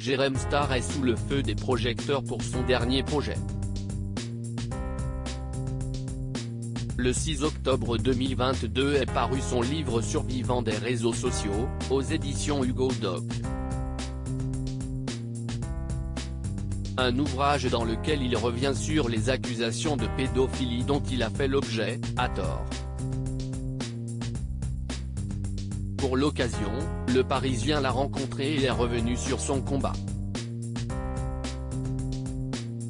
Jérém Star est sous le feu des projecteurs pour son dernier projet. Le 6 octobre 2022 est paru son livre Survivant des réseaux sociaux, aux éditions Hugo Doc. Un ouvrage dans lequel il revient sur les accusations de pédophilie dont il a fait l'objet, à tort. Pour l'occasion, le Parisien l'a rencontré et est revenu sur son combat.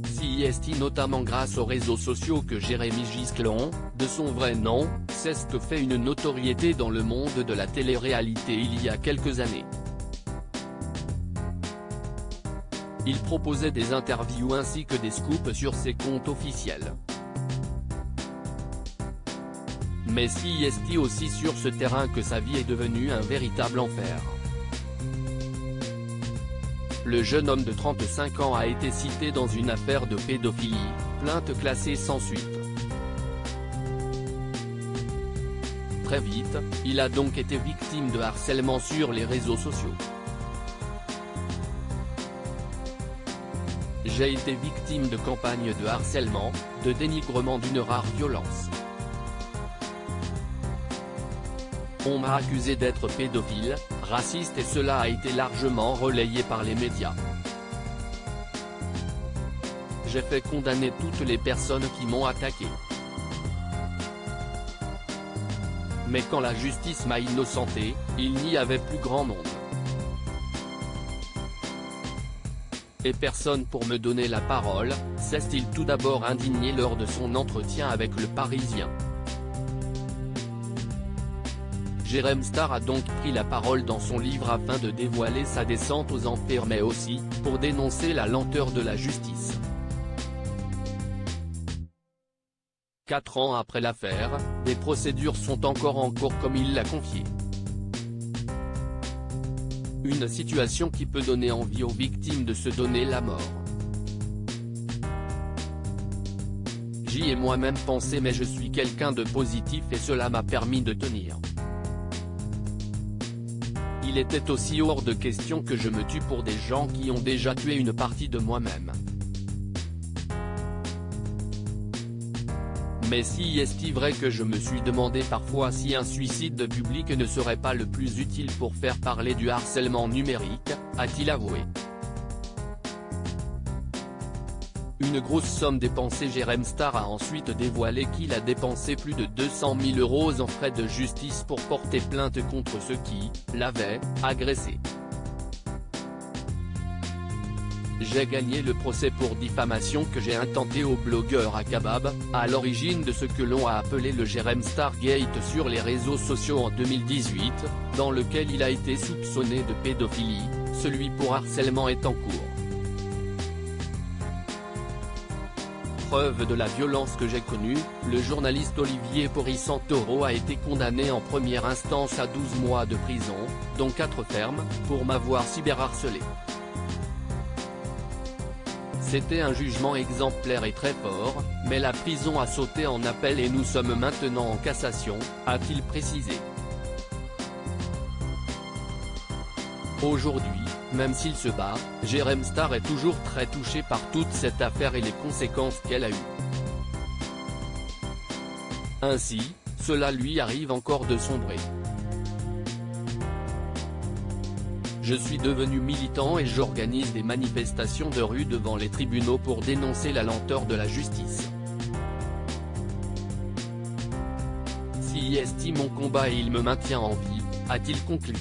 CIST notamment grâce aux réseaux sociaux que Jérémy Gisclon, de son vrai nom, s'est fait une notoriété dans le monde de la télé-réalité il y a quelques années. Il proposait des interviews ainsi que des scoops sur ses comptes officiels. Mais CIST aussi sur ce terrain que sa vie est devenue un véritable enfer. Le jeune homme de 35 ans a été cité dans une affaire de pédophilie, plainte classée sans suite. Très vite, il a donc été victime de harcèlement sur les réseaux sociaux. J'ai été victime de campagnes de harcèlement, de dénigrement d'une rare violence. On m'a accusé d'être pédophile, raciste et cela a été largement relayé par les médias. J'ai fait condamner toutes les personnes qui m'ont attaqué. Mais quand la justice m'a innocenté, il n'y avait plus grand monde. Et personne pour me donner la parole, s'est-il tout d'abord indigné lors de son entretien avec Le Parisien. Jérém Star a donc pris la parole dans son livre afin de dévoiler sa descente aux enfers mais aussi, pour dénoncer la lenteur de la justice. 4 ans après l'affaire, des procédures sont encore en cours comme il l'a confié. Une situation qui peut donner envie aux victimes de se donner la mort. J'y ai moi-même pensé mais je suis quelqu'un de positif et cela m'a permis de tenir. Il était aussi hors de question que je me tue pour des gens qui ont déjà tué une partie de moi-même. Mais si est-il vrai que je me suis demandé parfois si un suicide public ne serait pas le plus utile pour faire parler du harcèlement numérique, a-t-il avoué. Une grosse somme dépensée. Jérém Star a ensuite dévoilé qu'il a dépensé plus de 200 000 € en frais de justice pour porter plainte contre ceux qui l'avaient agressé. J'ai gagné le procès pour diffamation que j'ai intenté au blogueur Akabab, à l'origine de ce que l'on a appelé le Jérém Star Gate sur les réseaux sociaux en 2018, dans lequel il a été soupçonné de pédophilie. Celui pour harcèlement est en cours. Preuve de la violence que j'ai connue, le journaliste Olivier Porri-Santoro a été condamné en première instance à 12 mois de prison, dont 4 fermes, pour m'avoir cyberharcelé. C'était un jugement exemplaire et très fort, mais la prison a sauté en appel et nous sommes maintenant en cassation, a-t-il précisé. Aujourd'hui, même s'il se bat, Jérém Star est toujours très touché par toute cette affaire et les conséquences qu'elle a eues. Ainsi, cela lui arrive encore de sombrer. Je suis devenu militant et j'organise des manifestations de rue devant les tribunaux pour dénoncer la lenteur de la justice. S'il estime mon combat et il me maintient en vie, a-t-il conclu.